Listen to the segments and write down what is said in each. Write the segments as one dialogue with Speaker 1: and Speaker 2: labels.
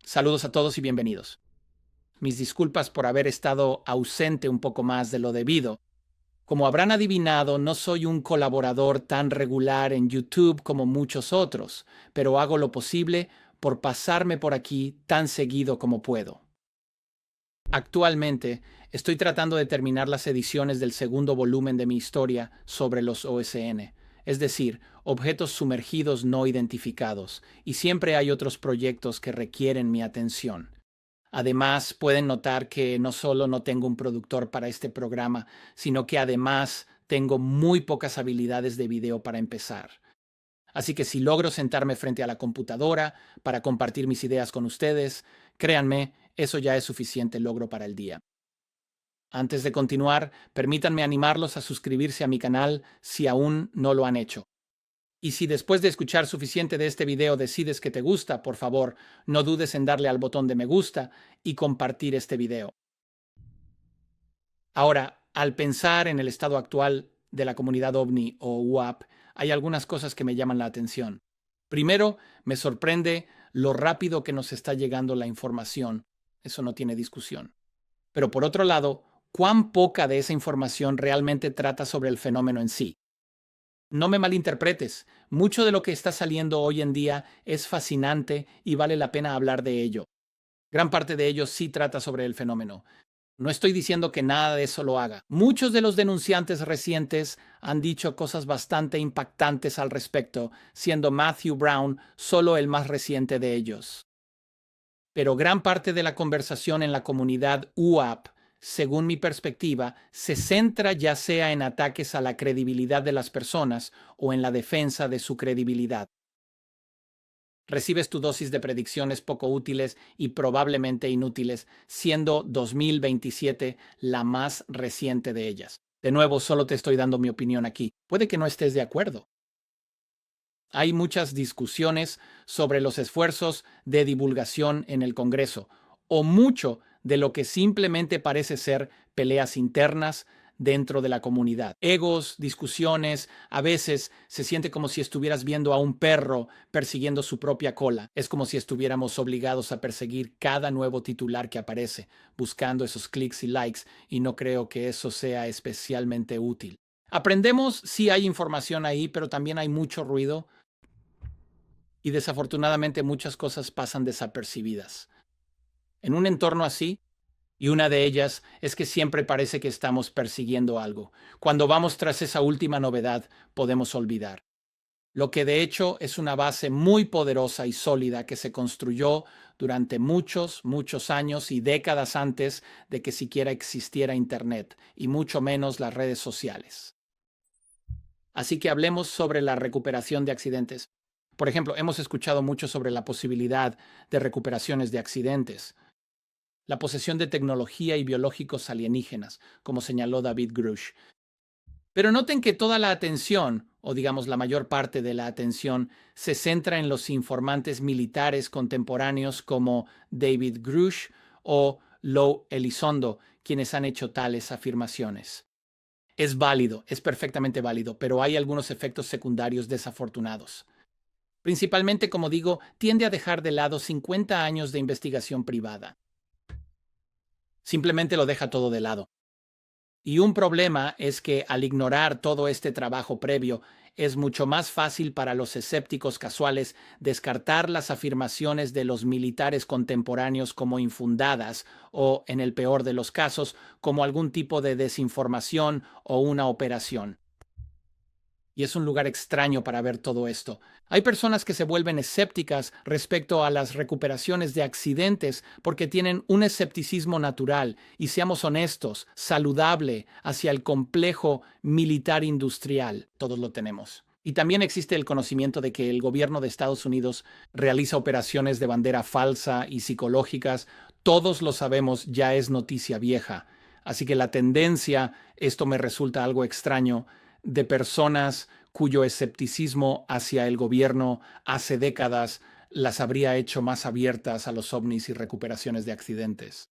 Speaker 1: Saludos a todos y bienvenidos. Mis disculpas por haber estado ausente un poco más de lo debido. Como habrán adivinado, no soy un colaborador tan regular en YouTube como muchos otros, pero hago lo posible por pasarme por aquí tan seguido como puedo. Actualmente, estoy tratando de terminar las ediciones del segundo volumen de mi historia sobre los OSN, es decir, objetos sumergidos no identificados, y siempre hay otros proyectos que requieren mi atención. Además, pueden notar que no solo no tengo un productor para este programa, sino que además tengo muy pocas habilidades de video para empezar. Así que si logro sentarme frente a la computadora para compartir mis ideas con ustedes, créanme, eso ya es suficiente logro para el día. Antes de continuar, permítanme animarlos a suscribirse a mi canal si aún no lo han hecho. Y si después de escuchar suficiente de este video decides que te gusta, por favor, no dudes en darle al botón de me gusta y compartir este video. Ahora, al pensar en el estado actual de la comunidad OVNI o UAP, hay algunas cosas que me llaman la atención. Primero, me sorprende lo rápido que nos está llegando la información. Eso no tiene discusión. Pero por otro lado, cuán poca de esa información realmente trata sobre el fenómeno en sí. No me malinterpretes, mucho de lo que está saliendo hoy en día es fascinante y vale la pena hablar de ello. Gran parte de ello sí trata sobre el fenómeno. No estoy diciendo que nada de eso lo haga. Muchos de los denunciantes recientes han dicho cosas bastante impactantes al respecto, siendo Matthew Brown solo el más reciente de ellos. Pero gran parte de la conversación en la comunidad UAP, según mi perspectiva, se centra ya sea en ataques a la credibilidad de las personas o en la defensa de su credibilidad. Recibes tu dosis de predicciones poco útiles y probablemente inútiles, siendo 2027 la más reciente de ellas. De nuevo, solo te estoy dando mi opinión aquí. Puede que no estés de acuerdo. Hay muchas discusiones sobre los esfuerzos de divulgación en el Congreso, o mucho de lo que simplemente parece ser peleas internas dentro de la comunidad. Egos, discusiones, a veces se siente como si estuvieras viendo a un perro persiguiendo su propia cola. Es como si estuviéramos obligados a perseguir cada nuevo titular que aparece, buscando esos clics y likes, y no creo que eso sea especialmente útil. Aprendemos si hay información ahí, pero también hay mucho ruido y desafortunadamente muchas cosas pasan desapercibidas. En un entorno así, y una de ellas es que siempre parece que estamos persiguiendo algo. Cuando vamos tras esa última novedad, podemos olvidar. Lo que de hecho es una base muy poderosa y sólida que se construyó durante muchos, muchos años y décadas antes de que siquiera existiera Internet, y mucho menos las redes sociales. Así que hablemos sobre la recuperación de accidentes. Por ejemplo, hemos escuchado mucho sobre la posibilidad de recuperaciones de accidentes, la posesión de tecnología y biológicos alienígenas, como señaló David Grush. Pero noten que toda la atención, o digamos la mayor parte de la atención, se centra en los informantes militares contemporáneos como David Grush o Lou Elizondo, quienes han hecho tales afirmaciones. Es válido, es perfectamente válido, pero hay algunos efectos secundarios desafortunados. Principalmente, como digo, tiende a dejar de lado 50 años de investigación privada. Simplemente lo deja todo de lado. Y un problema es que al ignorar todo este trabajo previo, es mucho más fácil para los escépticos casuales descartar las afirmaciones de los militares contemporáneos como infundadas o, en el peor de los casos, como algún tipo de desinformación o una operación. Y es un lugar extraño para ver todo esto. Hay personas que se vuelven escépticas respecto a las recuperaciones de accidentes porque tienen un escepticismo natural y, seamos honestos, saludable hacia el complejo militar industrial. Todos lo tenemos. Y también existe el conocimiento de que el gobierno de Estados Unidos realiza operaciones de bandera falsa y psicológicas. Todos lo sabemos, ya es noticia vieja. Así que la tendencia, esto me resulta algo extraño, de personas cuyo escepticismo hacia el gobierno hace décadas las habría hecho más abiertas a los ovnis y recuperaciones de accidentes.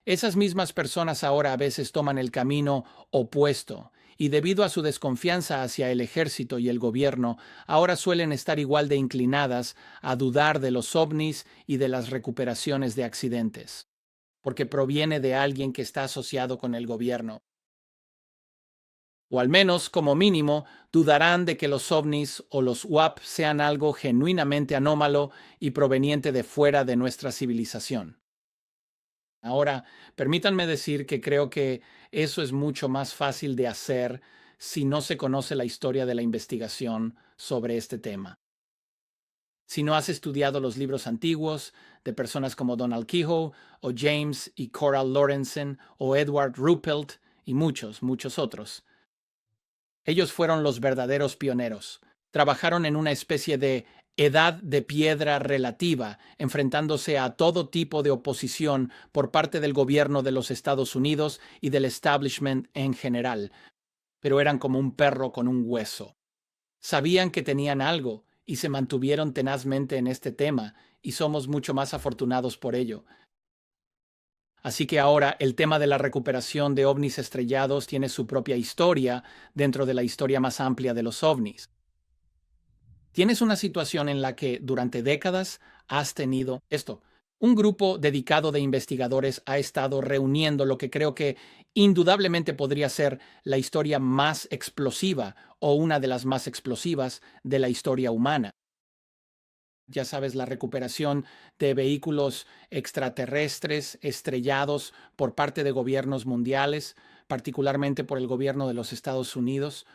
Speaker 1: Esas mismas personas ahora a veces toman el camino opuesto y debido a su desconfianza hacia el ejército y el gobierno, ahora suelen estar igual de inclinadas a dudar de los ovnis y de las recuperaciones de accidentes, porque proviene de alguien que está asociado con el gobierno. O al menos, como mínimo, dudarán de que los ovnis o los UAP sean algo genuinamente anómalo y proveniente de fuera de nuestra civilización. Ahora, permítanme decir que creo que eso es mucho más fácil de hacer si no se conoce la historia de la investigación sobre este tema. Si no has estudiado los libros antiguos de personas como Donald Keyhoe o James y Coral Lorenzen o Edward Ruppelt y muchos otros. Ellos fueron los verdaderos pioneros. Trabajaron en una especie de edad de piedra relativa, enfrentándose a todo tipo de oposición por parte del gobierno de los Estados Unidos y del establishment en general, pero eran como un perro con un hueso. Sabían que tenían algo y se mantuvieron tenazmente en este tema, y somos mucho más afortunados por ello. Así que ahora el tema de la recuperación de ovnis estrellados tiene su propia historia dentro de la historia más amplia de los ovnis. Tienes una situación en la que durante décadas has tenido esto. Un grupo dedicado de investigadores ha estado reuniendo lo que creo que indudablemente podría ser la historia más explosiva o una de las más explosivas de la historia humana. Ya sabes, la recuperación de vehículos extraterrestres estrellados por parte de gobiernos mundiales, particularmente por el gobierno de los Estados Unidos.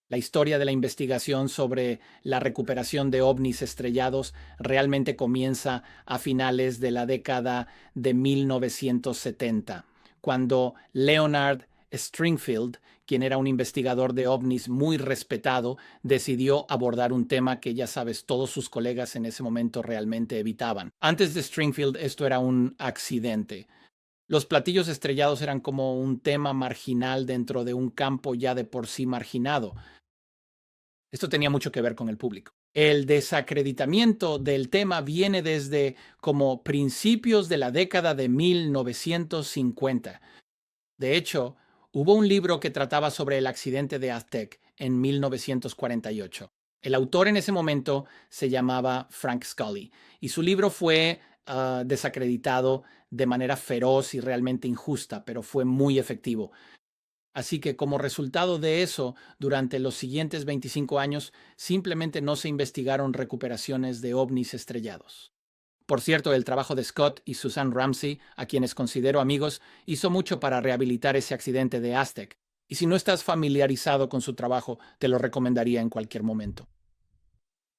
Speaker 1: La historia de la investigación sobre la recuperación de ovnis estrellados realmente comienza a finales de la década de 1970, cuando Leonard Stringfield, quien era un investigador de ovnis muy respetado, decidió abordar un tema que, ya sabes, todos sus colegas en ese momento realmente evitaban. Antes de Stringfield, esto era un accidente. Los platillos estrellados eran como un tema marginal dentro de un campo ya de por sí marginado. Esto tenía mucho que ver con el público. El desacreditamiento del tema viene desde como principios de la década de 1950. De hecho, hubo un libro que trataba sobre el accidente de Aztec en 1948. El autor en ese momento se llamaba Frank Scully y su libro fue desacreditado de manera feroz y realmente injusta, pero fue muy efectivo. Así que como resultado de eso, durante los siguientes 25 años, simplemente no se investigaron recuperaciones de ovnis estrellados. Por cierto, el trabajo de Scott y Susan Ramsey, a quienes considero amigos, hizo mucho para rehabilitar ese accidente de Aztec. Y si no estás familiarizado con su trabajo, te lo recomendaría en cualquier momento.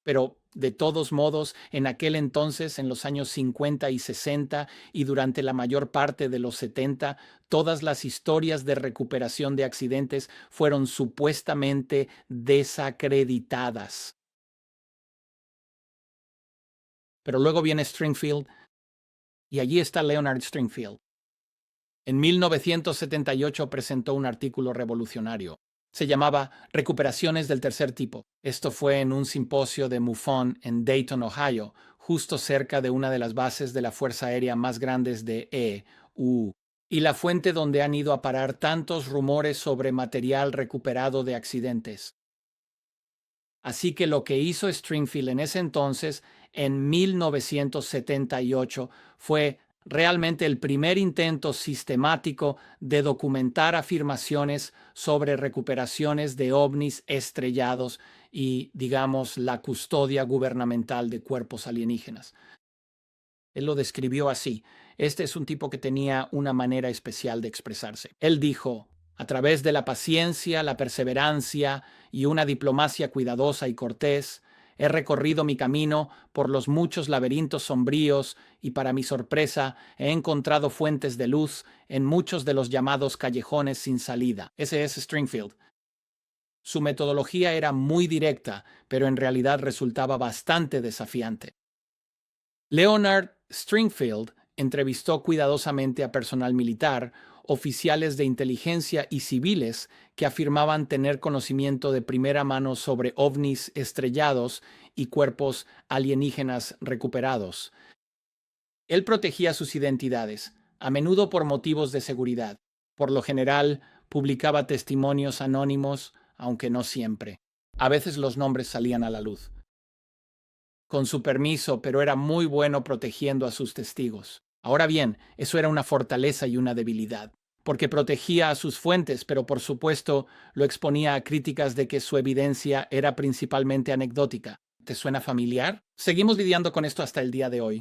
Speaker 1: Pero, de todos modos, en aquel entonces, en los años 50 y 60 y durante la mayor parte de los 70, todas las historias de recuperación de accidentes fueron supuestamente desacreditadas. Pero luego viene Stringfield y allí está Leonard Stringfield. En 1978 presentó un artículo revolucionario. Se llamaba Recuperaciones del tercer tipo. Esto fue en un simposio de MUFON en Dayton, Ohio, justo cerca de una de las bases de la Fuerza Aérea más grandes de EU, y la fuente donde han ido a parar tantos rumores sobre material recuperado de accidentes. Así que lo que hizo Stringfield en ese entonces, en 1978, fue realmente el primer intento sistemático de documentar afirmaciones sobre recuperaciones de ovnis estrellados y, digamos, la custodia gubernamental de cuerpos alienígenas. Él lo describió así. Este es un tipo que tenía una manera especial de expresarse. Él dijo: a través de la paciencia, la perseverancia y una diplomacia cuidadosa y cortés, he recorrido mi camino por los muchos laberintos sombríos y, para mi sorpresa, he encontrado fuentes de luz en muchos de los llamados callejones sin salida. Ese es Stringfield. Su metodología era muy directa, pero en realidad resultaba bastante desafiante. Leonard Stringfield entrevistó cuidadosamente a personal militar, oficiales de inteligencia y civiles que afirmaban tener conocimiento de primera mano sobre ovnis estrellados y cuerpos alienígenas recuperados. Él protegía sus identidades, a menudo por motivos de seguridad, por lo general publicaba testimonios anónimos, aunque no siempre. A veces los nombres salían a la luz. Con su permiso, pero era muy bueno protegiendo a sus testigos. Ahora bien, eso era una fortaleza y una debilidad, porque protegía a sus fuentes, pero por supuesto lo exponía a críticas de que su evidencia era principalmente anecdótica. ¿Te suena familiar? Seguimos lidiando con esto hasta el día de hoy.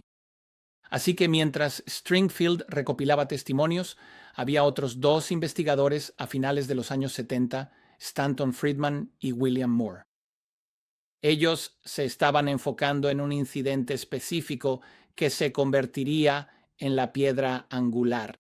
Speaker 1: Así que mientras Stringfield recopilaba testimonios, había otros dos investigadores a finales de los años 70, Stanton Friedman y William Moore. Ellos se estaban enfocando en un incidente específico que se convertiría en la piedra angular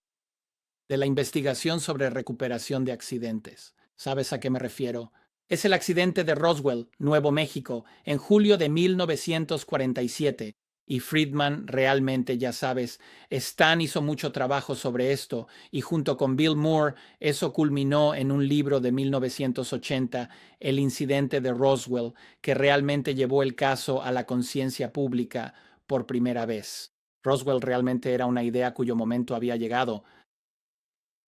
Speaker 1: de la investigación sobre recuperación de accidentes. ¿Sabes a qué me refiero? Es el accidente de Roswell, Nuevo México, en julio de 1947. Y Friedman realmente, ya sabes, Stan hizo mucho trabajo sobre esto y junto con Bill Moore eso culminó en un libro de 1980, El incidente de Roswell, que realmente llevó el caso a la conciencia pública por primera vez. Roswell realmente era una idea cuyo momento había llegado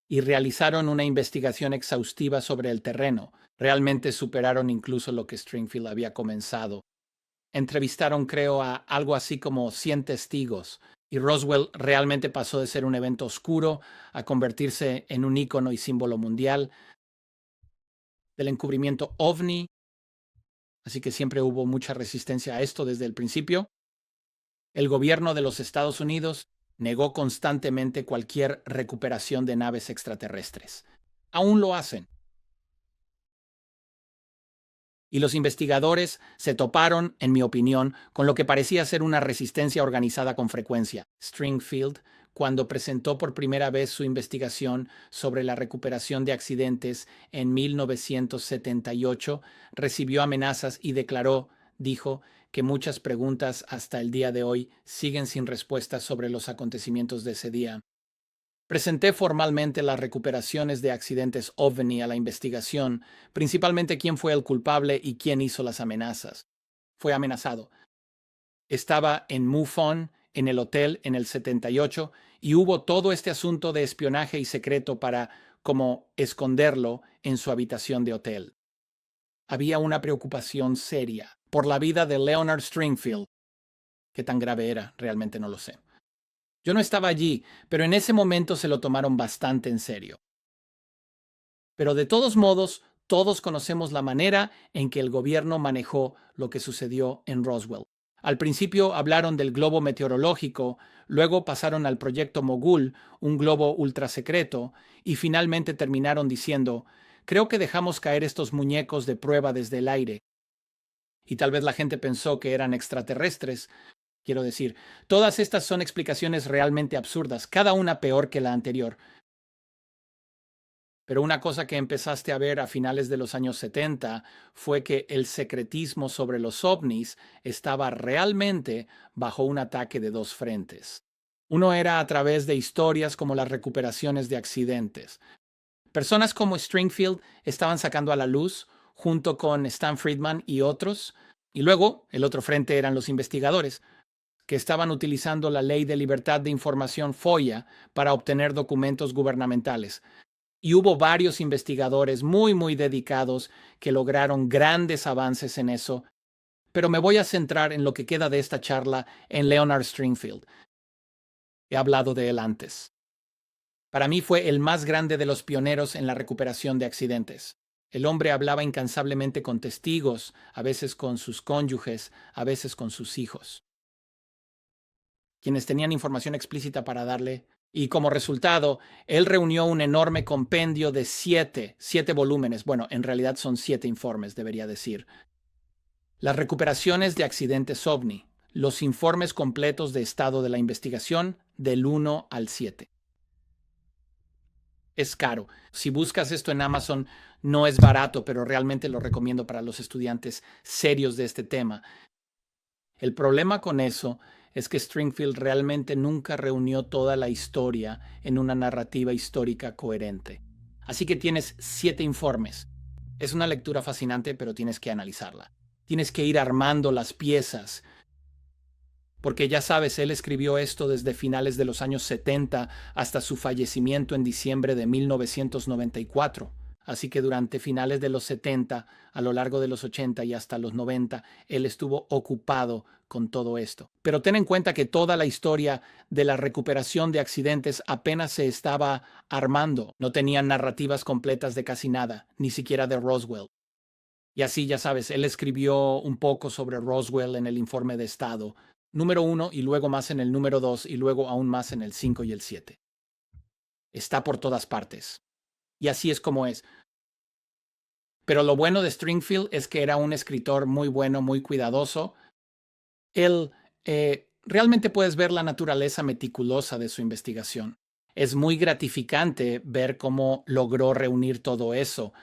Speaker 1: y realizaron una investigación exhaustiva sobre el terreno. Realmente superaron incluso lo que Stringfield había comenzado. Entrevistaron, creo, a algo así como 100 testigos, y Roswell realmente pasó de ser un evento oscuro a convertirse en un ícono y símbolo mundial del encubrimiento ovni, así que siempre hubo mucha resistencia a esto desde el principio. El gobierno de los Estados Unidos negó constantemente cualquier recuperación de naves extraterrestres. Aún lo hacen. Y los investigadores se toparon, en mi opinión, con lo que parecía ser una resistencia organizada con frecuencia. Stringfield, cuando presentó por primera vez su investigación sobre la recuperación de accidentes en 1978, recibió amenazas y dijo, que muchas preguntas hasta el día de hoy siguen sin respuestas sobre los acontecimientos de ese día. Presenté formalmente las recuperaciones de accidentes OVNI a la investigación, principalmente quién fue el culpable y quién hizo las amenazas. Fue amenazado. Estaba en MUFON, en el hotel, en el 78, y hubo todo este asunto de espionaje y secreto para, como, esconderlo en su habitación de hotel. Había una preocupación seria por la vida de Leonard Stringfield. ¿Qué tan grave era? Realmente no lo sé. Yo no estaba allí, pero en ese momento se lo tomaron bastante en serio. Pero de todos modos, todos conocemos la manera en que el gobierno manejó lo que sucedió en Roswell. Al principio hablaron del globo meteorológico, luego pasaron al proyecto Mogul, un globo ultrasecreto, y finalmente terminaron diciendo, creo que dejamos caer estos muñecos de prueba desde el aire. Y tal vez la gente pensó que eran extraterrestres. Quiero decir, todas estas son explicaciones realmente absurdas, cada una peor que la anterior. Pero una cosa que empezaste a ver a finales de los años 70 fue que el secretismo sobre los ovnis estaba realmente bajo un ataque de dos frentes. Uno era a través de historias como las recuperaciones de accidentes. Personas como Stringfield estaban sacando a la luz, junto con Stan Friedman y otros, y luego el otro frente eran los investigadores, que estaban utilizando la Ley de Libertad de Información FOIA para obtener documentos gubernamentales. Y hubo varios investigadores muy dedicados que lograron grandes avances en eso. Pero me voy a centrar en lo que queda de esta charla en Leonard Stringfield. He hablado de él antes. Para mí fue el más grande de los pioneros en la recuperación de accidentes. El hombre hablaba incansablemente con testigos, a veces con sus cónyuges, a veces con sus hijos, quienes tenían información explícita para darle, y como resultado, él reunió un enorme compendio de siete volúmenes, bueno, en realidad son 7 informes, debería decir. Las recuperaciones de accidentes OVNI, los informes completos de estado de la investigación del 1 al 7. Es caro. Si buscas esto en Amazon, no es barato, pero realmente lo recomiendo para los estudiantes serios de este tema. El problema con eso es que Stringfield realmente nunca reunió toda la historia en una narrativa histórica coherente. Así que tienes 7 informes. Es una lectura fascinante, pero tienes que analizarla. Tienes que ir armando las piezas. porque ya sabes, él escribió esto desde finales de los años 70 hasta su fallecimiento en diciembre de 1994. Así que durante finales de los 70, a lo largo de los 80 y hasta los 90, él estuvo ocupado con todo esto. Pero ten en cuenta que toda la historia de la recuperación de accidentes apenas se estaba armando. No tenían narrativas completas de casi nada, ni siquiera de Roswell. Y así, ya sabes, él escribió un poco sobre Roswell en el informe de estado, número 1 y luego más en el número 2 y luego aún más en el 5 y el 7. Está por todas partes. Y así es como es. Pero lo bueno de Stringfield es que era un escritor muy bueno, muy cuidadoso. Él realmente puedes ver la naturaleza meticulosa de su investigación. Es muy gratificante ver cómo logró reunir todo eso.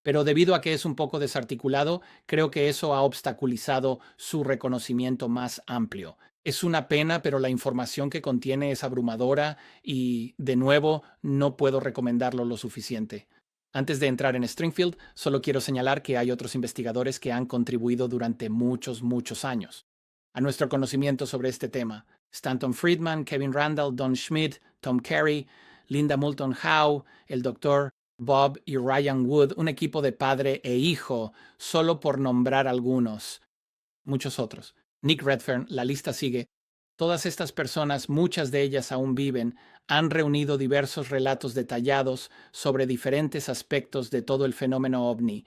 Speaker 1: Pero debido a que es un poco desarticulado, creo que eso ha obstaculizado su reconocimiento más amplio. Es una pena, pero la información que contiene es abrumadora y, de nuevo, no puedo recomendarlo lo suficiente. Antes de entrar en Stringfield, solo quiero señalar que hay otros investigadores que han contribuido durante muchos años a nuestro conocimiento sobre este tema. Stanton Friedman, Kevin Randall, Don Schmidt, Tom Carey, Linda Moulton Howe, el Dr. Bob y Ryan Wood, un equipo de padre e hijo, solo por nombrar algunos. Muchos otros. Nick Redfern, la lista sigue. Todas estas personas, muchas de ellas aún viven, han reunido diversos relatos detallados sobre diferentes aspectos de todo el fenómeno ovni.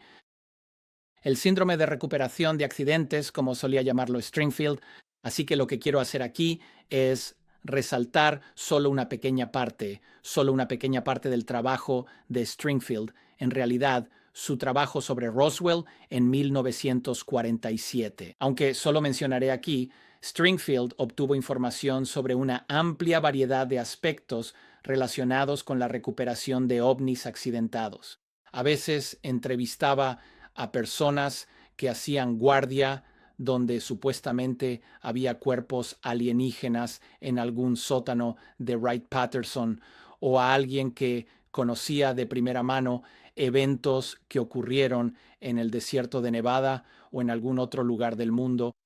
Speaker 1: El síndrome de recuperación de accidentes, como solía llamarlo Stringfield, así que lo que quiero hacer aquí es resaltar solo una pequeña parte del trabajo de Stringfield. En realidad, su trabajo sobre Roswell en 1947. Aunque solo mencionaré aquí, Stringfield obtuvo información sobre una amplia variedad de aspectos relacionados con la recuperación de ovnis accidentados. A veces entrevistaba a personas que hacían guardia donde supuestamente había cuerpos alienígenas en algún sótano de Wright-Patterson, o a alguien que conocía de primera mano eventos que ocurrieron en el desierto de Nevada o en algún otro lugar del mundo,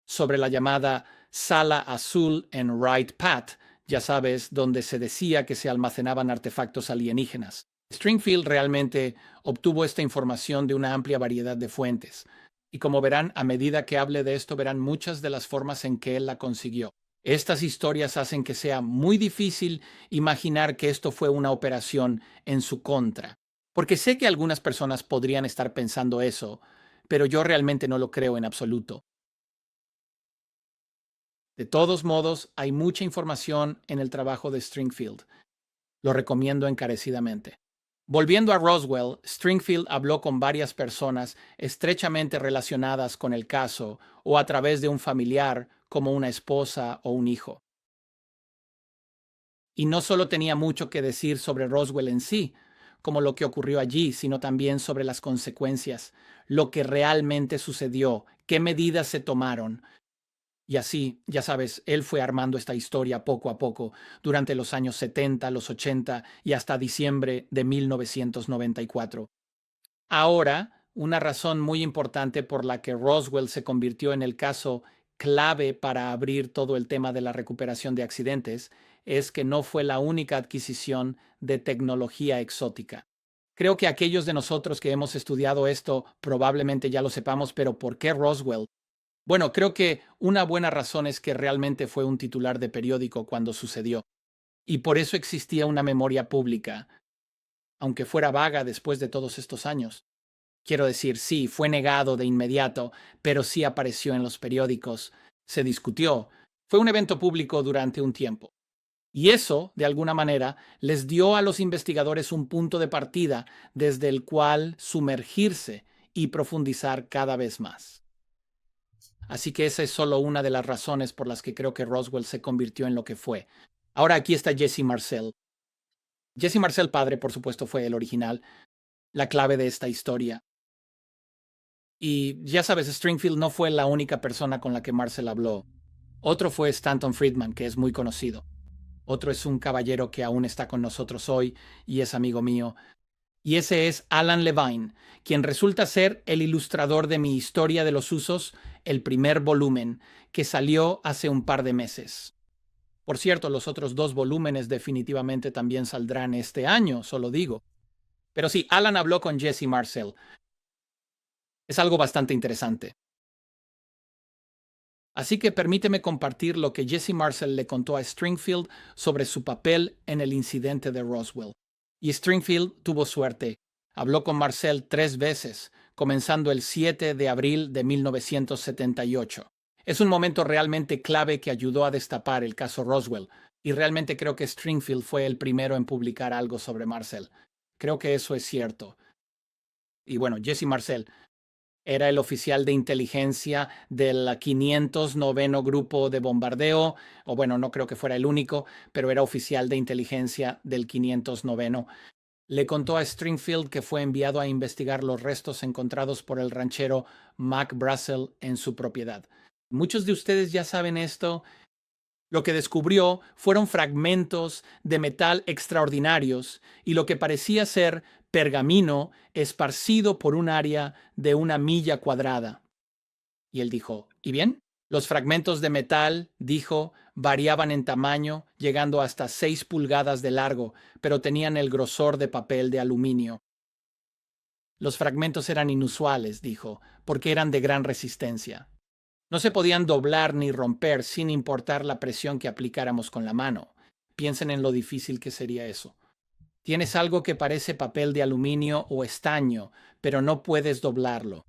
Speaker 1: sobre la llamada Sala Azul en Wright-Pat, ya sabes, donde se decía que se almacenaban artefactos alienígenas. Stringfield realmente obtuvo esta información de una amplia variedad de fuentes, y como verán, a medida que hable de esto, verán muchas de las formas en que él la consiguió. Estas historias hacen que sea muy difícil imaginar que esto fue una operación en su contra, porque sé que algunas personas podrían estar pensando eso, pero yo realmente no lo creo en absoluto. De todos modos, hay mucha información en el trabajo de Stringfield. Lo recomiendo encarecidamente. Volviendo a Roswell, Stringfield habló con varias personas estrechamente relacionadas con el caso o a través de un familiar como una esposa o un hijo. Y no solo tenía mucho que decir sobre Roswell en sí, como lo que ocurrió allí, sino también sobre las consecuencias, lo que realmente sucedió, qué medidas se tomaron. Y así, ya sabes, él fue armando esta historia poco a poco durante los años 70, los 80 y hasta diciembre de 1994. Ahora, una razón muy importante por la que Roswell se convirtió en el caso clave para abrir todo el tema de la recuperación de accidentes es que no fue la única adquisición de tecnología exótica. Creo que aquellos de nosotros que hemos estudiado esto probablemente ya lo sepamos, pero ¿por qué Roswell? Bueno, creo que una buena razón es que realmente fue un titular de periódico cuando sucedió, y por eso existía una memoria pública, aunque fuera vaga después de todos estos años. Quiero decir, sí, fue negado de inmediato, pero sí apareció en los periódicos, se discutió, fue un evento público durante un tiempo. Y eso, de alguna manera, les dio a los investigadores un punto de partida desde el cual sumergirse y profundizar cada vez más. Así que esa es solo una de las razones por las que creo que Roswell se convirtió en lo que fue. Ahora aquí está Jesse Marcel. Jesse Marcel padre, por supuesto, fue el original, la clave de esta historia. Y ya sabes, Stringfield no fue la única persona con la que Marcel habló. Otro fue Stanton Friedman, que es muy conocido. Otro es un caballero que aún está con nosotros hoy y es amigo mío. Y ese es Alan Levine, quien resulta ser el ilustrador de mi Historia de los Usos, el primer volumen, que salió hace un par de meses. Por cierto, los otros 2 volúmenes definitivamente también saldrán este año, solo digo. Pero sí, Alan habló con Jesse Marcel. Es algo bastante interesante. Así que permíteme compartir lo que Jesse Marcel le contó a Stringfield sobre su papel en el incidente de Roswell. Y Stringfield tuvo suerte. Habló con Marcel 3 veces, comenzando el 7 de abril de 1978. Es un momento realmente clave que ayudó a destapar el caso Roswell, y realmente creo que Stringfield fue el primero en publicar algo sobre Marcel. Creo que eso es cierto. Y bueno, Jesse Marcel era el oficial de inteligencia del 509 Grupo de Bombardeo, o bueno, no creo que fuera el único, pero era oficial de inteligencia del 509. Le contó a Stringfield que fue enviado a investigar los restos encontrados por el ranchero Mac Brazel en su propiedad. Muchos de ustedes ya saben esto. Lo que descubrió fueron fragmentos de metal extraordinarios y lo que parecía ser pergamino esparcido por un área de 1 milla cuadrada. Y él dijo, ¿y bien? Los fragmentos de metal, dijo, variaban en tamaño, llegando hasta 6 pulgadas de largo, pero tenían el grosor de papel de aluminio. Los fragmentos eran inusuales, dijo, porque eran de gran resistencia. No se podían doblar ni romper sin importar la presión que aplicáramos con la mano. Piensen en lo difícil que sería eso. Tienes algo que parece papel de aluminio o estaño, pero no puedes doblarlo.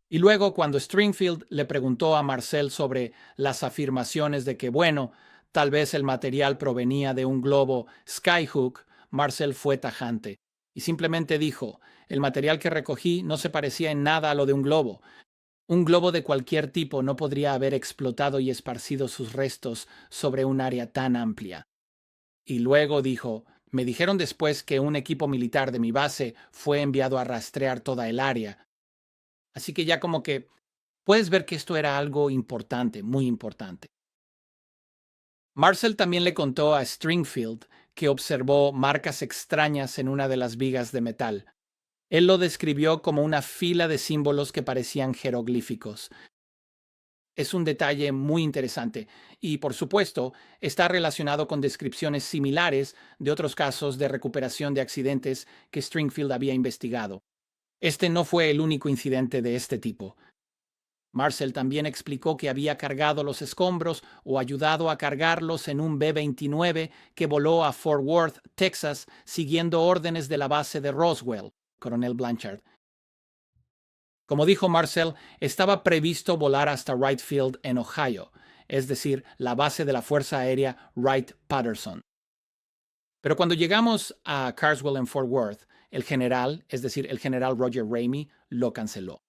Speaker 1: Y luego, cuando Stringfield le preguntó a Marcel sobre las afirmaciones de que, bueno, tal vez el material provenía de un globo Skyhook, Marcel fue tajante y simplemente dijo, el material que recogí no se parecía en nada a lo de un globo. Un globo de cualquier tipo no podría haber explotado y esparcido sus restos sobre un área tan amplia. Y luego dijo, me dijeron después que un equipo militar de mi base fue enviado a rastrear toda el área. Así que ya como que puedes ver que esto era algo importante, muy importante. Marcel también le contó a Stringfield que observó marcas extrañas en una de las vigas de metal. Él lo describió como una fila de símbolos que parecían jeroglíficos. Es un detalle muy interesante y, por supuesto, está relacionado con descripciones similares de otros casos de recuperación de accidentes que Stringfield había investigado. Este no fue el único incidente de este tipo. Marcel también explicó que había cargado los escombros o ayudado a cargarlos en un B-29 que voló a Fort Worth, Texas, siguiendo órdenes de la base de Roswell, Coronel Blanchard. Como dijo Marcel, estaba previsto volar hasta Wright Field en Ohio, es decir, la base de la Fuerza Aérea Wright-Patterson. Pero cuando llegamos a Carswell en Fort Worth, el general, es decir, el general Roger Ramey, lo canceló.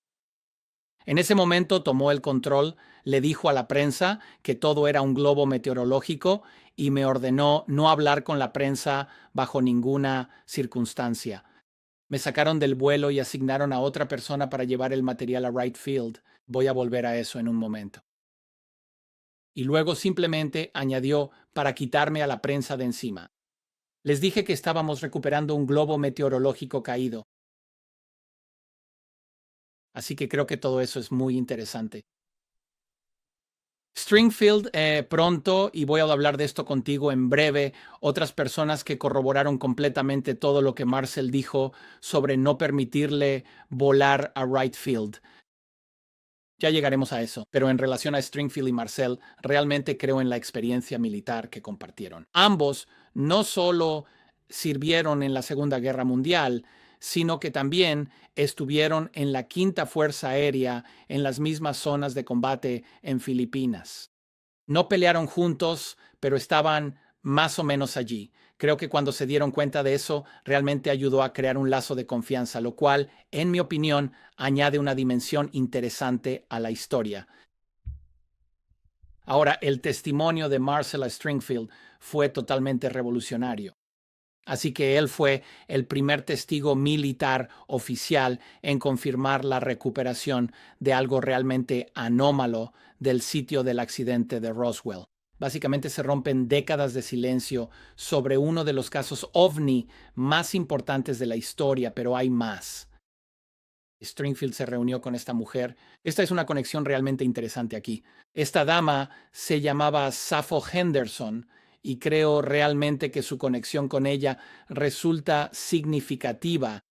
Speaker 1: En ese momento tomó el control, le dijo a la prensa que todo era un globo meteorológico y me ordenó no hablar con la prensa bajo ninguna circunstancia. Me sacaron del vuelo y asignaron a otra persona para llevar el material a Wright Field. Voy a volver a eso en un momento. Y luego simplemente añadió para quitarme a la prensa de encima. Les dije que estábamos recuperando un globo meteorológico caído. Así que creo que todo eso es muy interesante. Stringfield pronto, y voy a hablar de esto contigo en breve, otras personas que corroboraron completamente todo lo que Marcel dijo sobre no permitirle volar a Wright Field. Ya llegaremos a eso, pero en relación a Stringfield y Marcel, realmente creo en la experiencia militar que compartieron. Ambos no solo sirvieron en la Segunda Guerra Mundial, sino que también estuvieron en la Quinta Fuerza Aérea en las mismas zonas de combate en Filipinas. No pelearon juntos, pero estaban más o menos allí. Creo que cuando se dieron cuenta de eso, realmente ayudó a crear un lazo de confianza, lo cual, en mi opinión, añade una dimensión interesante a la historia. Ahora, el testimonio de Marcel Stringfield fue totalmente revolucionario. Así que él fue el primer testigo militar oficial en confirmar la recuperación de algo realmente anómalo del sitio del accidente de Roswell. Básicamente se rompen décadas de silencio sobre uno de los casos ovni más importantes de la historia, pero hay más. Stringfield se reunió con esta mujer. Esta es una conexión realmente interesante aquí. Esta dama se llamaba Sappho Henderson y creo realmente que su conexión con ella resulta significativa.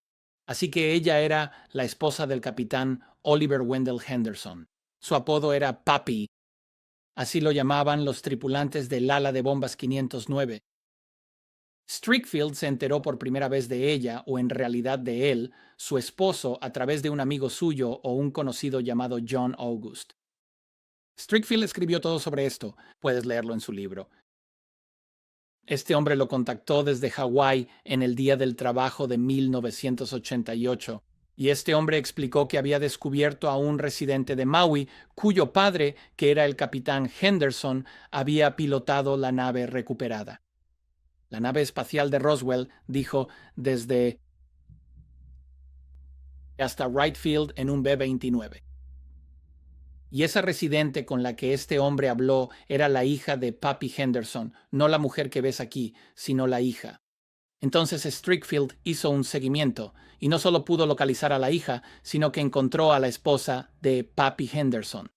Speaker 1: Así que ella era la esposa del capitán Oliver Wendell Henderson. Su apodo era Papi. Así lo llamaban los tripulantes del ala de bombas 509. Strickfield se enteró por primera vez de ella, o en realidad de él, su esposo, a través de un amigo suyo o un conocido llamado John August. Strickfield escribió todo sobre esto. Puedes leerlo en su libro. Este hombre lo contactó desde Hawái en el Día del Trabajo de 1988. Y este hombre explicó que había descubierto a un residente de Maui, cuyo padre, que era el capitán Henderson, había pilotado la nave recuperada. La nave espacial de Roswell, dijo, desde hasta Wright Field en un B-29. Y esa residente con la que este hombre habló era la hija de Pappy Henderson, no la mujer que ves aquí, sino la hija. Entonces Strickfield hizo un seguimiento y no solo pudo localizar a la hija, sino que encontró a la esposa de Pappy Henderson.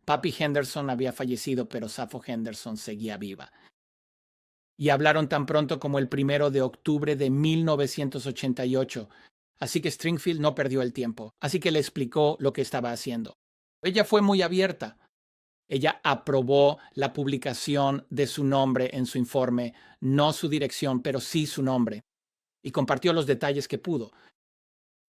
Speaker 1: Pappy Henderson había fallecido, pero Sappho Henderson seguía viva. Y hablaron tan pronto como el 1 de octubre de 1988. Así que Stringfield no perdió el tiempo. Así que le explicó lo que estaba haciendo. Ella fue muy abierta. Ella aprobó la publicación de su nombre en su informe, no su dirección, pero sí su nombre, y compartió los detalles que pudo.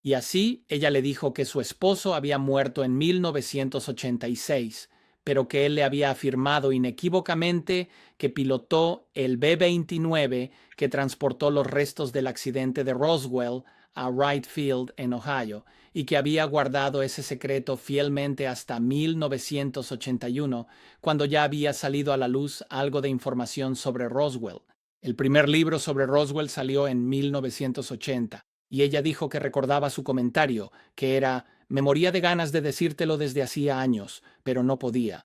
Speaker 1: Y así ella le dijo que su esposo había muerto en 1986, pero que él le había afirmado inequívocamente que pilotó el B-29 que transportó los restos del accidente de Roswell a Wright Field en Ohio, y que había guardado ese secreto fielmente hasta 1981, cuando ya había salido a la luz algo de información sobre Roswell. El primer libro sobre Roswell salió en 1980. Y ella dijo que recordaba su comentario, que era: me moría de ganas de decírtelo desde hacía años, pero no podía.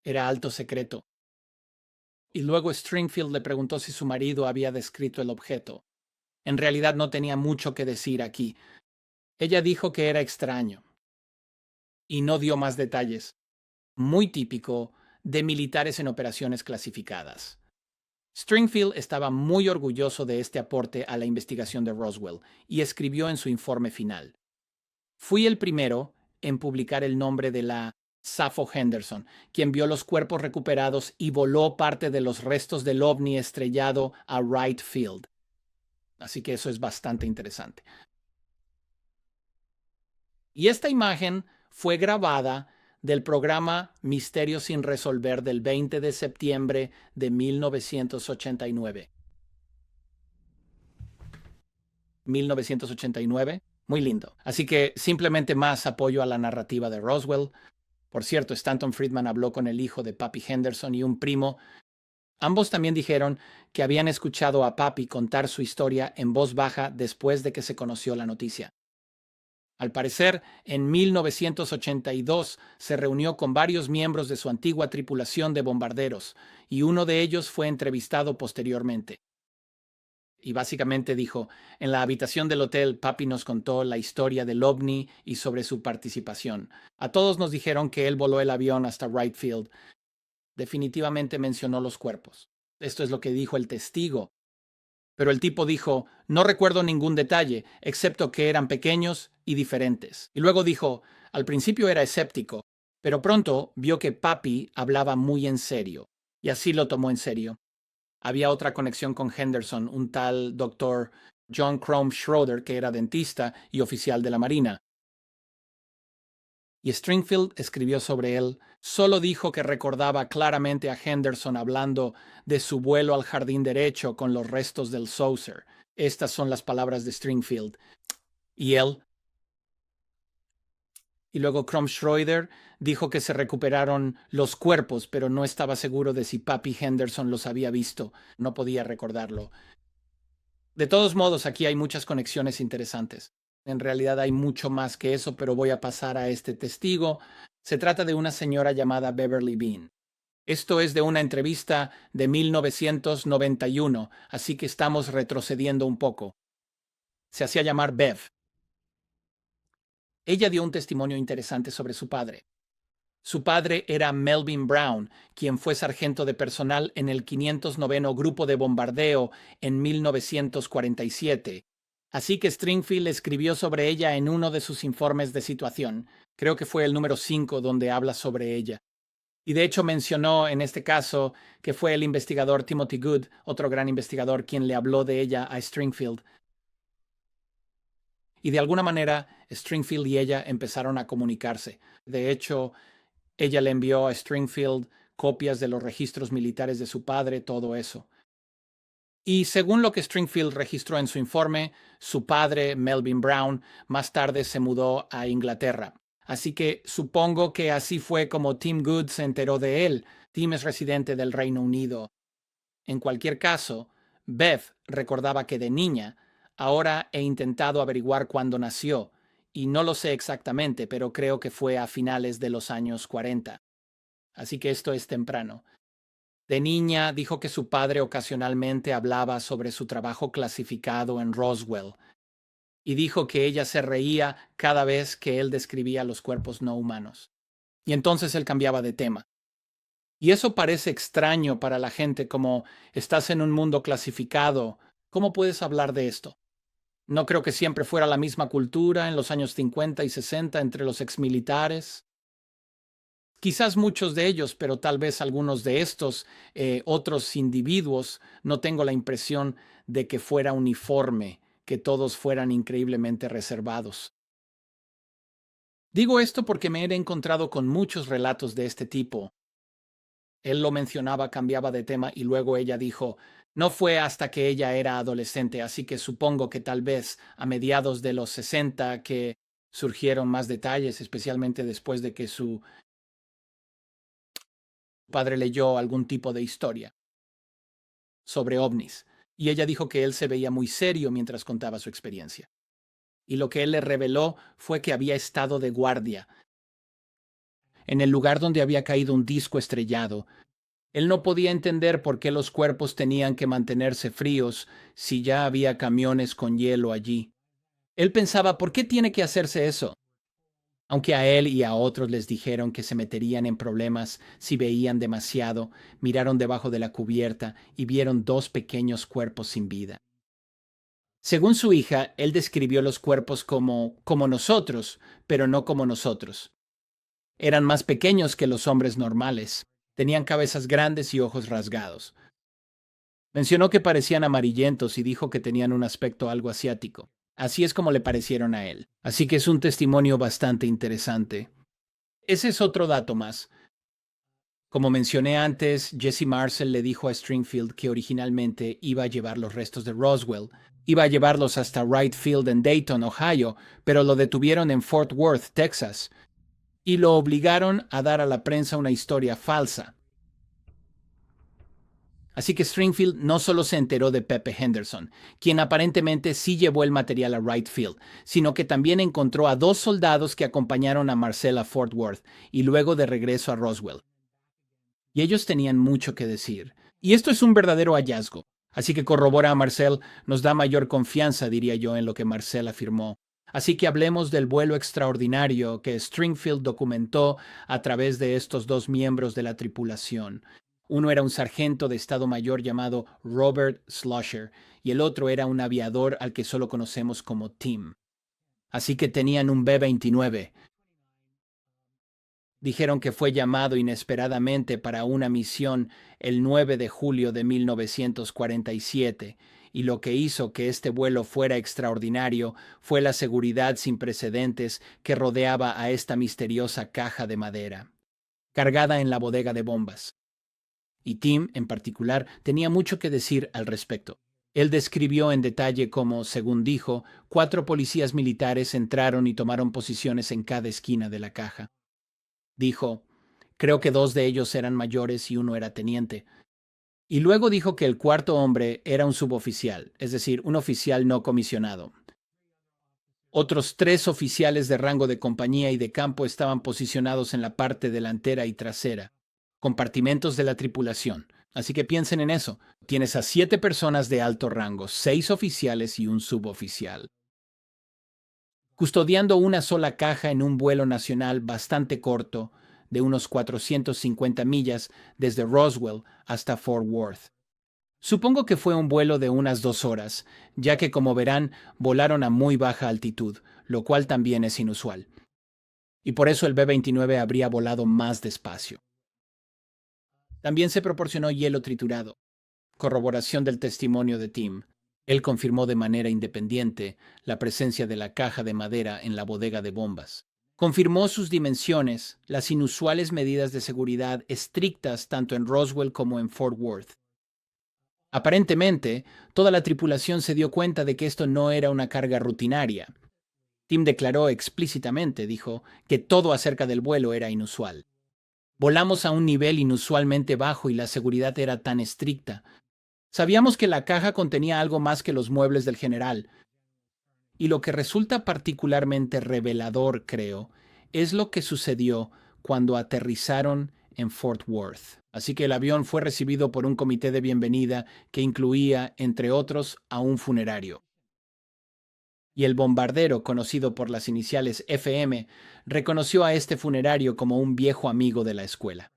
Speaker 1: Era alto secreto. Y luego Stringfield le preguntó si su marido había descrito el objeto. En realidad no tenía mucho que decir aquí. Ella dijo que era extraño. Y no dio más detalles. Muy típico de militares en operaciones clasificadas. Stringfield estaba muy orgulloso de este aporte a la investigación de Roswell y escribió en su informe final: fui el primero en publicar el nombre de la Sappho Henderson, quien vio los cuerpos recuperados y voló parte de los restos del ovni estrellado a Wright Field. Así que eso es bastante interesante. Y esta imagen fue grabada del programa Misterio sin resolver del 20 de septiembre de 1989. 1989, muy lindo. Así que simplemente más apoyo a la narrativa de Roswell. Por cierto, Stanton Friedman habló con el hijo de Pappy Henderson y un primo. Ambos también dijeron que habían escuchado a Pappy contar su historia en voz baja después de que se conoció la noticia. Al parecer, en 1982 se reunió con varios miembros de su antigua tripulación de bombarderos, y uno de ellos fue entrevistado posteriormente. Y básicamente dijo: en la habitación del hotel, Pappy nos contó la historia del ovni y sobre su participación. A todos nos dijeron que él voló el avión hasta Wright Field. Definitivamente mencionó los cuerpos. Esto es lo que dijo el testigo. Pero el tipo dijo: no recuerdo ningún detalle, excepto que eran pequeños y diferentes. Y luego dijo: al principio era escéptico, pero pronto vio que Pappy hablaba muy en serio. Y así lo tomó en serio. Había otra conexión con Henderson, un tal doctor John Crome Schroeder, que era dentista y oficial de la Marina. Y Stringfield escribió sobre él. Solo dijo que recordaba claramente a Henderson hablando de su vuelo al jardín derecho con los restos del saucer. Estas son las palabras de Stringfield. Y él. Y luego Crome Schroeder dijo que se recuperaron los cuerpos, pero no estaba seguro de si Pappy Henderson los había visto. No podía recordarlo. De todos modos, aquí hay muchas conexiones interesantes. En realidad hay mucho más que eso, pero voy a pasar a este testigo. Se trata de una señora llamada Beverly Bean. Esto es de una entrevista de 1991, así que estamos retrocediendo un poco. Se hacía llamar Bev. Ella dio un testimonio interesante sobre su padre. Su padre era Melvin Brown, quien fue sargento de personal en el 509 Grupo de Bombardeo en 1947. Así que Stringfield escribió sobre ella en uno de sus informes de situación. Creo que fue el número 5 donde habla sobre ella. Y de hecho mencionó en este caso que fue el investigador Timothy Good, otro gran investigador, quien le habló de ella a Stringfield. Y de alguna manera Stringfield y ella empezaron a comunicarse. De hecho, ella le envió a Stringfield copias de los registros militares de su padre, todo eso. Y según lo que Stringfield registró en su informe, su padre, Melvin Brown, más tarde se mudó a Inglaterra. Así que supongo que así fue como Tim Good se enteró de él. Tim es residente del Reino Unido. En cualquier caso, Beth recordaba que de niña, ahora he intentado averiguar cuándo nació, y no lo sé exactamente, pero creo que fue a finales de los años 40. Así que esto es temprano. De niña dijo que su padre ocasionalmente hablaba sobre su trabajo clasificado en Roswell, y dijo que ella se reía cada vez que él describía los cuerpos no humanos. Y entonces él cambiaba de tema. Y eso parece extraño para la gente, como estás en un mundo clasificado, ¿cómo puedes hablar de esto? No creo que siempre fuera la misma cultura en los años 50 y 60 entre los exmilitares. Quizás muchos de ellos, pero tal vez algunos de estos otros individuos, no tengo la impresión de que fuera uniforme, que todos fueran increíblemente reservados. Digo esto porque me he encontrado con muchos relatos de este tipo. Él lo mencionaba, cambiaba de tema y luego ella dijo, no fue hasta que ella era adolescente, así que supongo que tal vez a mediados de los 60 que surgieron más detalles, especialmente después de que su padre leyó algún tipo de historia sobre ovnis, y ella dijo que él se veía muy serio mientras contaba su experiencia. Y lo que él le reveló fue que había estado de guardia en el lugar donde había caído un disco estrellado. Él no podía entender por qué los cuerpos tenían que mantenerse fríos si ya había camiones con hielo allí. Él pensaba, ¿por qué tiene que hacerse eso? Aunque a él y a otros les dijeron que se meterían en problemas si veían demasiado, miraron debajo de la cubierta y vieron dos pequeños cuerpos sin vida. Según su hija, él describió los cuerpos como nosotros, pero no como nosotros. Eran más pequeños que los hombres normales. Tenían cabezas grandes y ojos rasgados. Mencionó que parecían amarillentos y dijo que tenían un aspecto algo asiático. Así es como le parecieron a él. Así que es un testimonio bastante interesante. Ese es otro dato más. Como mencioné antes, Jesse Marcel le dijo a Stringfield que originalmente iba a llevar los restos de Roswell. Iba a llevarlos hasta Wright Field en Dayton, Ohio, pero lo detuvieron en Fort Worth, Texas, y lo obligaron a dar a la prensa una historia falsa. Así que Stringfield no solo se enteró de Pepe Henderson, quien aparentemente sí llevó el material a Wright Field, sino que también encontró a dos soldados que acompañaron a Marcel a Fort Worth y luego de regreso a Roswell. Y ellos tenían mucho que decir. Y esto es un verdadero hallazgo. Así que corrobora a Marcel, nos da mayor confianza, diría yo, en lo que Marcel afirmó. Así que hablemos del vuelo extraordinario que Stringfield documentó a través de estos dos miembros de la tripulación. Uno era un sargento de Estado Mayor llamado Robert Schlosser y el otro era un aviador al que solo conocemos como Tim. Así que tenían un B-29. Dijeron que fue llamado inesperadamente para una misión el 9 de julio de 1947, y lo que hizo que este vuelo fuera extraordinario fue la seguridad sin precedentes que rodeaba a esta misteriosa caja de madera, cargada en la bodega de bombas. Y Tim, en particular, tenía mucho que decir al respecto. Él describió en detalle cómo, según dijo, 4 policías militares entraron y tomaron posiciones en cada esquina de la caja. Dijo, creo que 2 de ellos eran mayores y uno era teniente. Y luego dijo que el cuarto hombre era un suboficial, es decir, un oficial no comisionado. Otros 3 oficiales de rango de compañía y de campo estaban posicionados en la parte delantera y trasera, compartimentos de la tripulación. Así que piensen en eso. Tienes a 7 personas de alto rango, 6 oficiales y un suboficial, custodiando una sola caja en un vuelo nacional bastante corto, de unos 450 millas desde Roswell hasta Fort Worth. Supongo que fue un vuelo de unas 2 horas, ya que como verán, volaron a muy baja altitud, lo cual también es inusual. Y por eso el B-29 habría volado más despacio. También se proporcionó hielo triturado, corroboración del testimonio de Tim. Él confirmó de manera independiente la presencia de la caja de madera en la bodega de bombas. Confirmó sus dimensiones, las inusuales medidas de seguridad estrictas tanto en Roswell como en Fort Worth. Aparentemente, toda la tripulación se dio cuenta de que esto no era una carga rutinaria. Tim declaró explícitamente, dijo, que todo acerca del vuelo era inusual. Volamos a un nivel inusualmente bajo y la seguridad era tan estricta. Sabíamos que la caja contenía algo más que los muebles del general. Y lo que resulta particularmente revelador, creo, es lo que sucedió cuando aterrizaron en Fort Worth. Así que el avión fue recibido por un comité de bienvenida que incluía, entre otros, a un funerario. Y el bombardero, conocido por las iniciales FM, reconoció a este funerario como un viejo amigo de la escuela.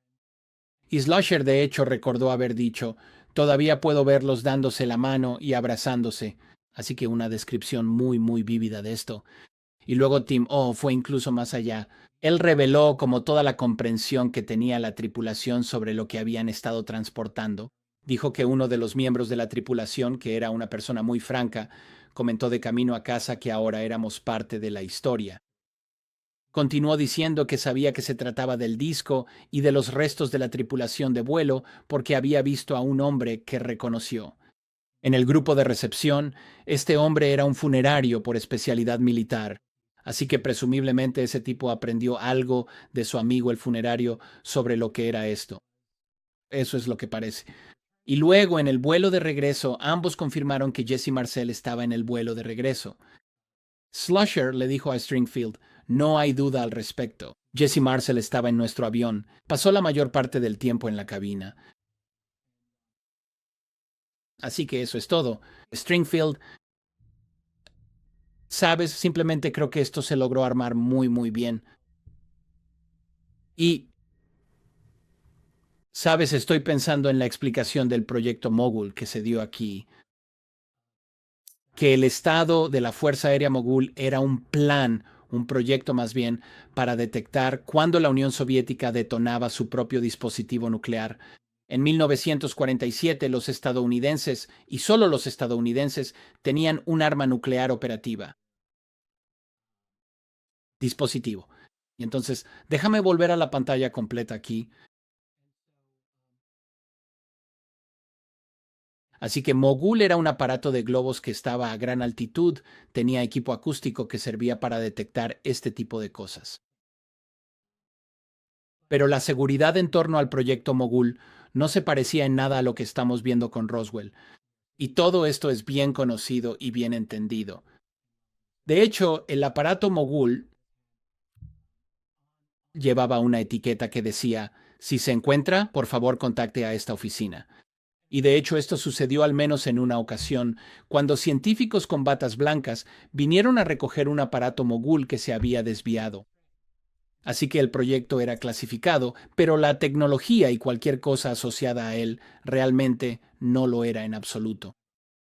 Speaker 1: Y Slusher, de hecho, recordó haber dicho, todavía puedo verlos dándose la mano y abrazándose. Así que una descripción muy vívida de esto. Y luego Tim fue incluso más allá. Él reveló como toda la comprensión que tenía la tripulación sobre lo que habían estado transportando. Dijo que uno de los miembros de la tripulación, que era una persona muy franca, comentó de camino a casa que ahora éramos parte de la historia. Continuó diciendo que sabía que se trataba del disco y de los restos de la tripulación de vuelo porque había visto a un hombre que reconoció. En el grupo de recepción, este hombre era un funerario por especialidad militar, así que presumiblemente ese tipo aprendió algo de su amigo el funerario sobre lo que era esto. Eso es lo que parece. Y luego, en el vuelo de regreso, ambos confirmaron que Jesse Marcel estaba en el vuelo de regreso. Slusher le dijo a Stringfield, no hay duda al respecto. Jesse Marcel estaba en nuestro avión. Pasó la mayor parte del tiempo en la cabina. Así que eso es todo. Stringfield, sabes, simplemente creo que esto se logró armar muy bien. Y, sabes, estoy pensando en la explicación del proyecto Mogul que se dio aquí. Que el estado de la Fuerza Aérea Mogul era un plan, un proyecto más bien, para detectar cuándo la Unión Soviética detonaba su propio dispositivo nuclear. En 1947 los estadounidenses, y solo los estadounidenses, tenían un arma nuclear operativa. Dispositivo. Y entonces, déjame volver a la pantalla completa aquí. Así que Mogul era un aparato de globos que estaba a gran altitud, tenía equipo acústico que servía para detectar este tipo de cosas. Pero la seguridad en torno al proyecto Mogul no se parecía en nada a lo que estamos viendo con Roswell. Y todo esto es bien conocido y bien entendido. De hecho, el aparato Mogul llevaba una etiqueta que decía, si se encuentra, por favor contacte a esta oficina. Y de hecho esto sucedió al menos en una ocasión, cuando científicos con batas blancas vinieron a recoger un aparato Mogul que se había desviado. Así que el proyecto era clasificado, pero la tecnología y cualquier cosa asociada a él realmente no lo era en absoluto.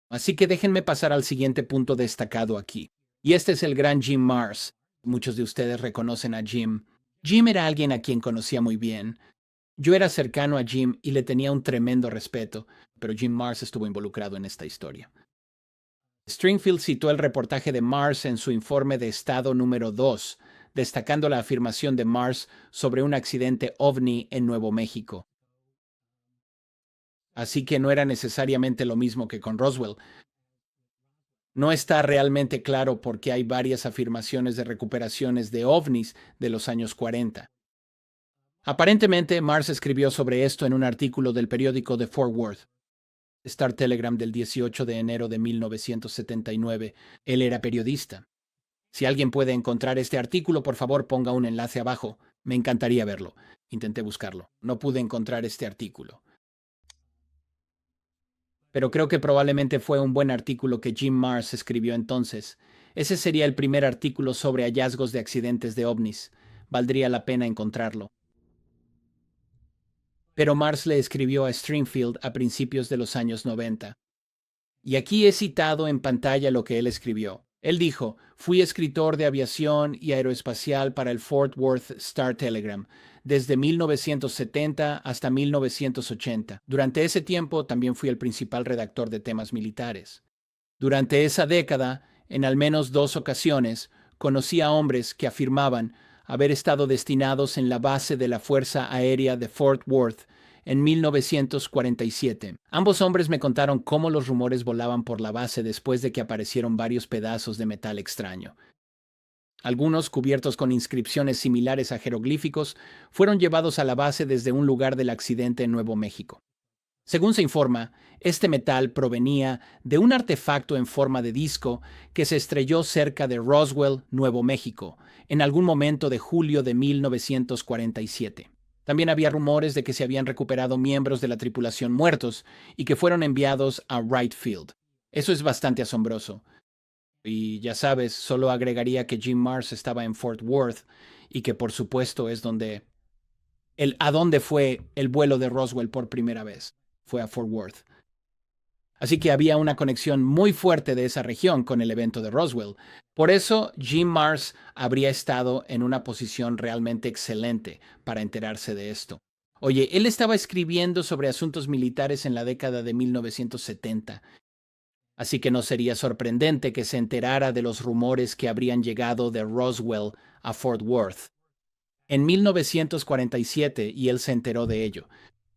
Speaker 1: Así que déjenme pasar al siguiente punto destacado aquí. Y este es el gran Jim Mars. Muchos de ustedes reconocen a Jim. Jim era alguien a quien conocía muy bien. Yo era cercano a Jim y le tenía un tremendo respeto, pero Jim Mars estuvo involucrado en esta historia. Stringfield citó el reportaje de Mars en su informe de estado número 2, destacando la afirmación de Mars sobre un accidente ovni en Nuevo México. Así que no era necesariamente lo mismo que con Roswell. No está realmente claro por qué hay varias afirmaciones de recuperaciones de ovnis de los años 40. Aparentemente, Mars escribió sobre esto en un artículo del periódico de Fort Worth. Star Telegram del 18 de enero de 1979. Él era periodista. Si alguien puede encontrar este artículo, por favor ponga un enlace abajo. Me encantaría verlo. Intenté buscarlo. No pude encontrar este artículo. Pero creo que probablemente fue un buen artículo que Jim Marrs escribió entonces. Ese sería el primer artículo sobre hallazgos de accidentes de ovnis. Valdría la pena encontrarlo. Pero Marrs le escribió a Stringfield a principios de los años 90. Y aquí he citado en pantalla lo que él escribió. Él dijo, fui escritor de aviación y aeroespacial para el Fort Worth Star Telegram desde 1970 hasta 1980. Durante ese tiempo también fui el principal redactor de temas militares. Durante esa década, en al menos 2 ocasiones, conocí a hombres que afirmaban haber estado destinados en la base de la Fuerza Aérea de Fort Worth en 1947. Ambos hombres me contaron cómo los rumores volaban por la base después de que aparecieron varios pedazos de metal extraño. Algunos, cubiertos con inscripciones similares a jeroglíficos, fueron llevados a la base desde un lugar del accidente en Nuevo México. Según se informa, este metal provenía de un artefacto en forma de disco que se estrelló cerca de Roswell, Nuevo México, en algún momento de julio de 1947. También había rumores de que se habían recuperado miembros de la tripulación muertos y que fueron enviados a Wright Field. Eso es bastante asombroso. Y ya sabes, solo agregaría que Jim Marrs estaba en Fort Worth y que por supuesto es donde a dónde fue el vuelo de Roswell por primera vez. Fue a Fort Worth. Así que había una conexión muy fuerte de esa región con el evento de Roswell. Por eso Jim Marrs habría estado en una posición realmente excelente para enterarse de esto. Oye, él estaba escribiendo sobre asuntos militares en la década de 1970. Así que no sería sorprendente que se enterara de los rumores que habrían llegado de Roswell a Fort Worth en 1947 y él se enteró de ello.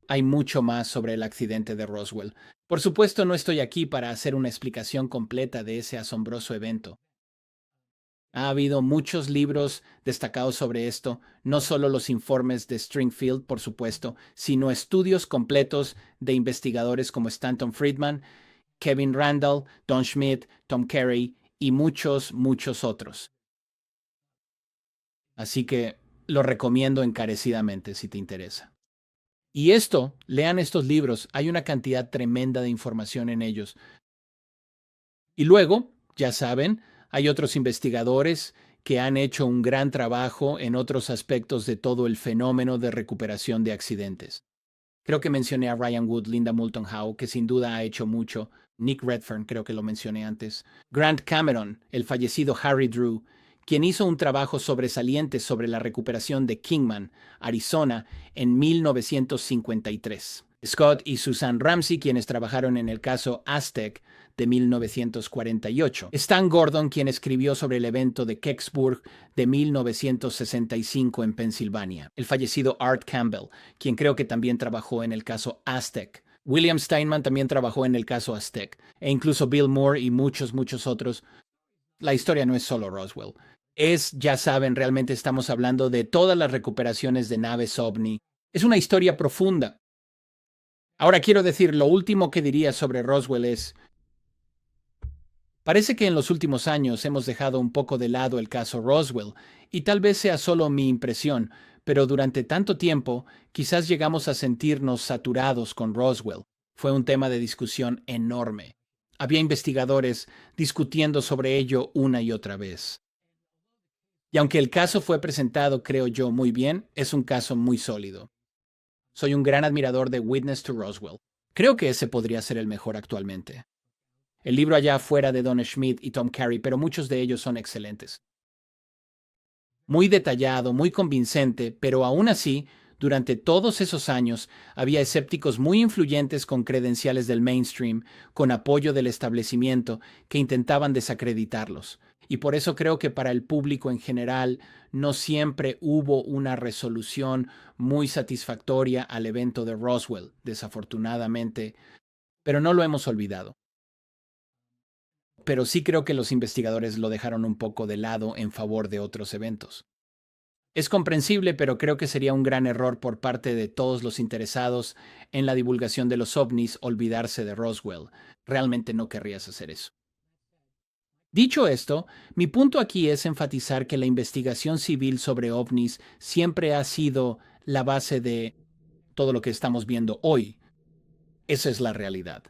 Speaker 1: Hay mucho más sobre el accidente de Roswell. Por supuesto, no estoy aquí para hacer una explicación completa de ese asombroso evento. Ha habido muchos libros destacados sobre esto, no solo los informes de Stringfield, por supuesto, sino estudios completos de investigadores como Stanton Friedman, Kevin Randall, Don Schmidt, Tom Carey y muchos, muchos otros. Así que lo recomiendo encarecidamente si te interesa. Y lean estos libros, hay una cantidad tremenda de información en ellos. Y luego, ya saben, hay otros investigadores que han hecho un gran trabajo en otros aspectos de todo el fenómeno de recuperación de accidentes. Creo que mencioné a Ryan Wood, Linda Moulton Howe, que sin duda ha hecho mucho. Nick Redfern, creo que lo mencioné antes. Grant Cameron, el fallecido Harry Drew, quien hizo un trabajo sobresaliente sobre la recuperación de Kingman, Arizona, en 1953. Scott y Susan Ramsey, quienes trabajaron en el caso Aztec de 1948. Stan Gordon, quien escribió sobre el evento de Kecksburg de 1965 en Pensilvania. El fallecido Art Campbell, quien creo que también trabajó en el caso Aztec. William Steinman también trabajó en el caso Aztec. E incluso Bill Moore y muchos, muchos otros. La historia no es solo Roswell. Ya saben, realmente estamos hablando de todas las recuperaciones de naves OVNI. Es una historia profunda. Ahora quiero decir, lo último que diría sobre Roswell es, parece que en los últimos años hemos dejado un poco de lado el caso Roswell, y tal vez sea solo mi impresión, pero durante tanto tiempo quizás llegamos a sentirnos saturados con Roswell. Fue un tema de discusión enorme. Había investigadores discutiendo sobre ello una y otra vez. Y aunque el caso fue presentado, creo yo, muy bien, es un caso muy sólido. Soy un gran admirador de Witness to Roswell. Creo que ese podría ser el mejor actualmente. El libro allá afuera de Don Schmidt y Tom Carey, pero muchos de ellos son excelentes. Muy detallado, muy convincente, pero aún así, durante todos esos años, había escépticos muy influyentes con credenciales del mainstream, con apoyo del establecimiento, que intentaban desacreditarlos. Y por eso creo que para el público en general no siempre hubo una resolución muy satisfactoria al evento de Roswell, desafortunadamente, pero no lo hemos olvidado. Pero sí creo que los investigadores lo dejaron un poco de lado en favor de otros eventos. Es comprensible, pero creo que sería un gran error por parte de todos los interesados en la divulgación de los ovnis olvidarse de Roswell. Realmente no querrías hacer eso. Dicho esto, mi punto aquí es enfatizar que la investigación civil sobre ovnis siempre ha sido la base de todo lo que estamos viendo hoy. Esa es la realidad.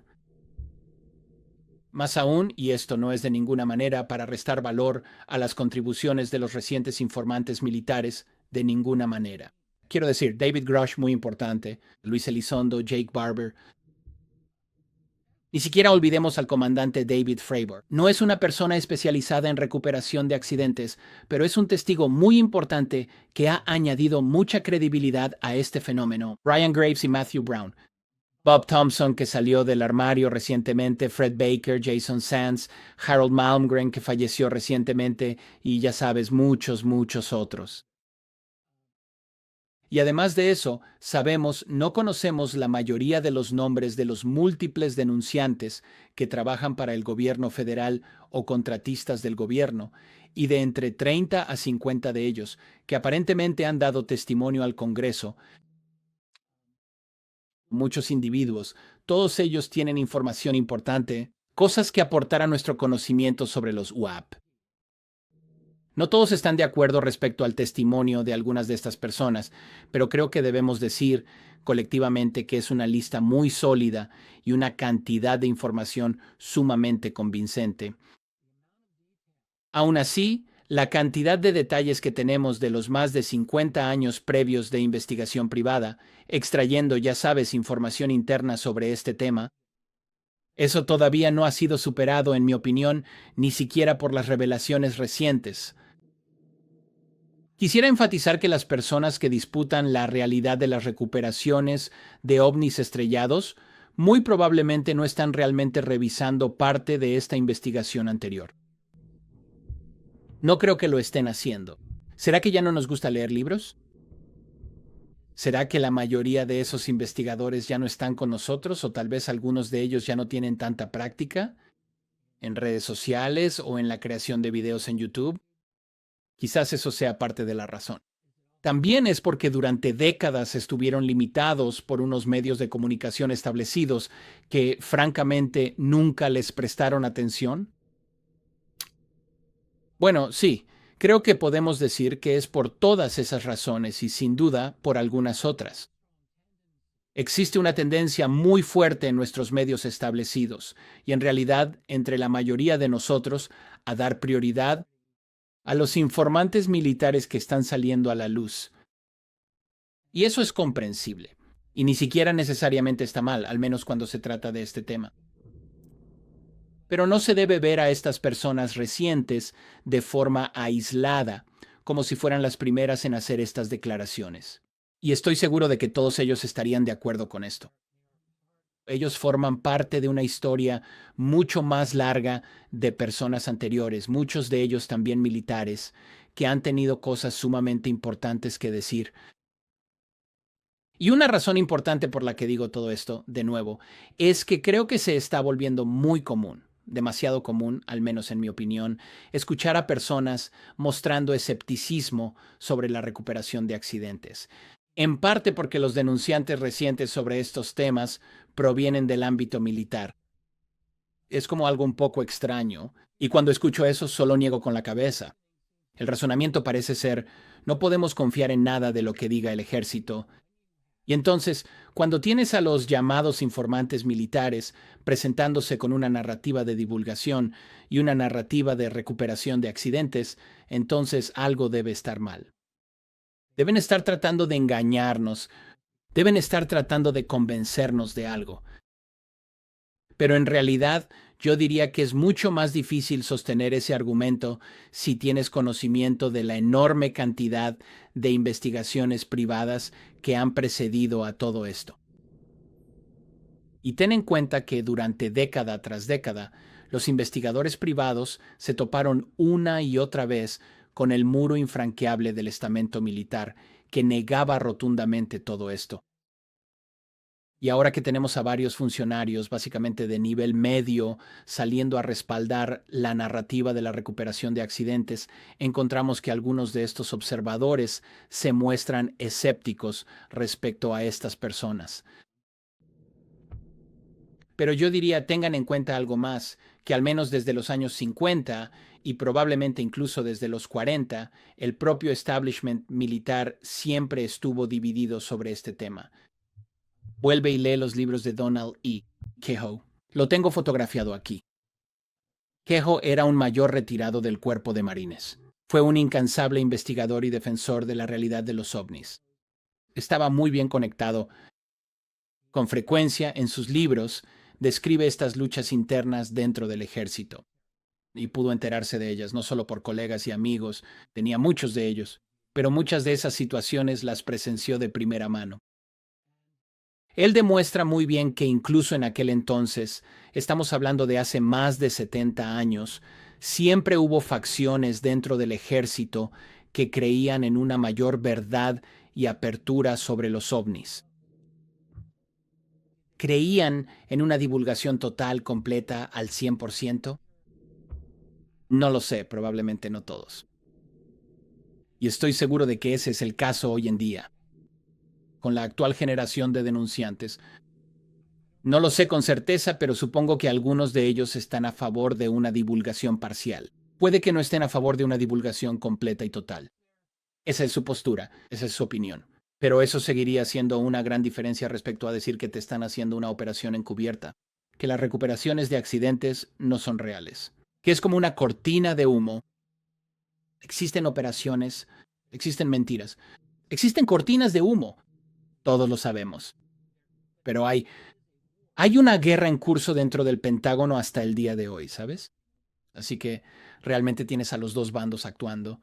Speaker 1: Más aún, y esto no es de ninguna manera para restar valor a las contribuciones de los recientes informantes militares, de ninguna manera. Quiero decir, David Grush, muy importante, Luis Elizondo, Jake Barber. Ni siquiera olvidemos al comandante David Fravor. No es una persona especializada en recuperación de accidentes, pero es un testigo muy importante que ha añadido mucha credibilidad a este fenómeno. Ryan Graves y Matthew Brown. Bob Thompson, que salió del armario recientemente, Fred Baker, Jason Sands, Harold Malmgren, que falleció recientemente, y ya sabes, muchos otros. Y además de eso, no conocemos la mayoría de los nombres de los múltiples denunciantes que trabajan para el gobierno federal o contratistas del gobierno, y de entre 30 a 50 de ellos, que aparentemente han dado testimonio al Congreso. Muchos individuos, todos ellos tienen información importante, cosas que aportar a nuestro conocimiento sobre los UAP. No todos están de acuerdo respecto al testimonio de algunas de estas personas, pero creo que debemos decir colectivamente que es una lista muy sólida y una cantidad de información sumamente convincente. Aún así, la cantidad de detalles que tenemos de los más de 50 años previos de investigación privada, extrayendo, ya sabes, información interna sobre este tema, eso todavía no ha sido superado, en mi opinión, ni siquiera por las revelaciones recientes. Quisiera enfatizar que las personas que disputan la realidad de las recuperaciones de ovnis estrellados muy probablemente no están realmente revisando parte de esta investigación anterior. No creo que lo estén haciendo. ¿Será que ya no nos gusta leer libros? ¿Será que la mayoría de esos investigadores ya no están con nosotros o tal vez algunos de ellos ya no tienen tanta práctica en redes sociales o en la creación de videos en YouTube? Quizás eso sea parte de la razón. También es porque durante décadas estuvieron limitados por unos medios de comunicación establecidos que francamente nunca les prestaron atención. Bueno, sí, creo que podemos decir que es por todas esas razones y sin duda por algunas otras. Existe una tendencia muy fuerte en nuestros medios establecidos y en realidad entre la mayoría de nosotros a dar prioridad a los informantes militares que están saliendo a la luz. Y eso es comprensible. Y ni siquiera necesariamente está mal, al menos cuando se trata de este tema. Pero no se debe ver a estas personas recientes de forma aislada, como si fueran las primeras en hacer estas declaraciones. Y estoy seguro de que todos ellos estarían de acuerdo con esto. Ellos forman parte de una historia mucho más larga de personas anteriores, muchos de ellos también militares, que han tenido cosas sumamente importantes que decir. Y una razón importante por la que digo todo esto, de nuevo, es que creo que se está volviendo muy común, demasiado común, al menos en mi opinión, escuchar a personas mostrando escepticismo sobre la recuperación de accidentes. En parte porque los denunciantes recientes sobre estos temas provienen del ámbito militar. Es como algo un poco extraño, y cuando escucho eso solo niego con la cabeza. El razonamiento parece ser, no podemos confiar en nada de lo que diga el ejército. Y entonces, cuando tienes a los llamados informantes militares presentándose con una narrativa de divulgación y una narrativa de recuperación de accidentes, entonces algo debe estar mal. Deben estar tratando de engañarnos, deben estar tratando de convencernos de algo. Pero en realidad, yo diría que es mucho más difícil sostener ese argumento si tienes conocimiento de la enorme cantidad de investigaciones privadas que han precedido a todo esto. Y ten en cuenta que durante década tras década, los investigadores privados se toparon una y otra vez con el muro infranqueable del estamento militar que negaba rotundamente todo esto. Y ahora que tenemos a varios funcionarios, básicamente de nivel medio, saliendo a respaldar la narrativa de la recuperación de accidentes, encontramos que algunos de estos observadores se muestran escépticos respecto a estas personas. Pero yo diría tengan en cuenta algo más, que al menos desde los años 50 y probablemente incluso desde los 40, el propio establishment militar siempre estuvo dividido sobre este tema. Vuelve y lee los libros de Donald E. Kehoe. Lo tengo fotografiado aquí. Kehoe era un mayor retirado del cuerpo de marines. Fue un incansable investigador y defensor de la realidad de los ovnis. Estaba muy bien conectado. Con frecuencia, en sus libros, describe estas luchas internas dentro del ejército. Y pudo enterarse de ellas, no solo por colegas y amigos, tenía muchos de ellos, pero muchas de esas situaciones las presenció de primera mano. Él demuestra muy bien que incluso en aquel entonces, estamos hablando de hace más de 70 años, siempre hubo facciones dentro del ejército que creían en una mayor verdad y apertura sobre los ovnis. ¿Creían en una divulgación total, completa, al 100%? No lo sé, probablemente no todos. Y estoy seguro de que ese es el caso hoy en día, con la actual generación de denunciantes. No lo sé con certeza, pero supongo que algunos de ellos están a favor de una divulgación parcial. Puede que no estén a favor de una divulgación completa y total. Esa es su postura, esa es su opinión. Pero eso seguiría siendo una gran diferencia respecto a decir que te están haciendo una operación encubierta, que las recuperaciones de accidentes no son reales, que es como una cortina de humo. Existen operaciones, existen mentiras, existen cortinas de humo, todos lo sabemos. Pero hay una guerra en curso dentro del Pentágono hasta el día de hoy, ¿sabes? Así que realmente tienes a los dos bandos actuando.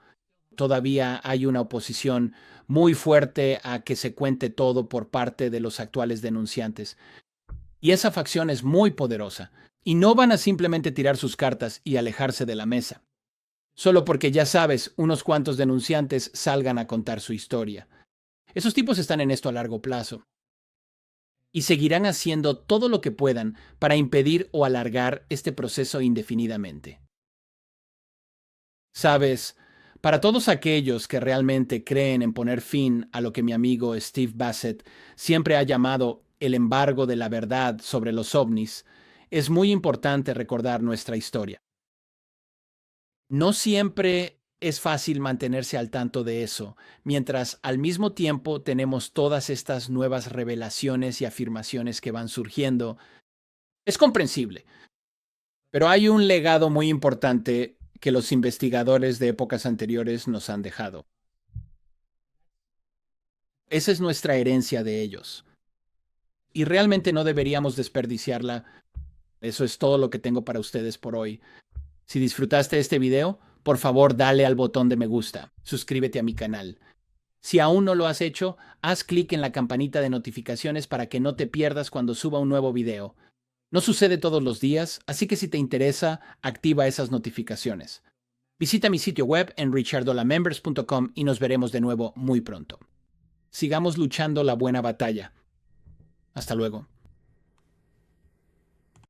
Speaker 1: Todavía hay una oposición muy fuerte a que se cuente todo por parte de los actuales denunciantes. Y esa facción es muy poderosa. Y no van a simplemente tirar sus cartas y alejarse de la mesa. Solo porque ya sabes, unos cuantos denunciantes salgan a contar su historia. Esos tipos están en esto a largo plazo. Y seguirán haciendo todo lo que puedan para impedir o alargar este proceso indefinidamente. Sabes, para todos aquellos que realmente creen en poner fin a lo que mi amigo Steve Bassett siempre ha llamado el embargo de la verdad sobre los ovnis, es muy importante recordar nuestra historia. No siempre es fácil mantenerse al tanto de eso, mientras al mismo tiempo tenemos todas estas nuevas revelaciones y afirmaciones que van surgiendo. Es comprensible, pero hay un legado muy importante que los investigadores de épocas anteriores nos han dejado. Esa es nuestra herencia de ellos. Y realmente no deberíamos desperdiciarla. Eso es todo lo que tengo para ustedes por hoy. Si disfrutaste este video, por favor dale al botón de me gusta, suscríbete a mi canal. Si aún no lo has hecho, haz clic en la campanita de notificaciones para que no te pierdas cuando suba un nuevo video. No sucede todos los días, así que si te interesa, activa esas notificaciones. Visita mi sitio web en richardolamembers.com y nos veremos de nuevo muy pronto. Sigamos luchando la buena batalla. Hasta luego.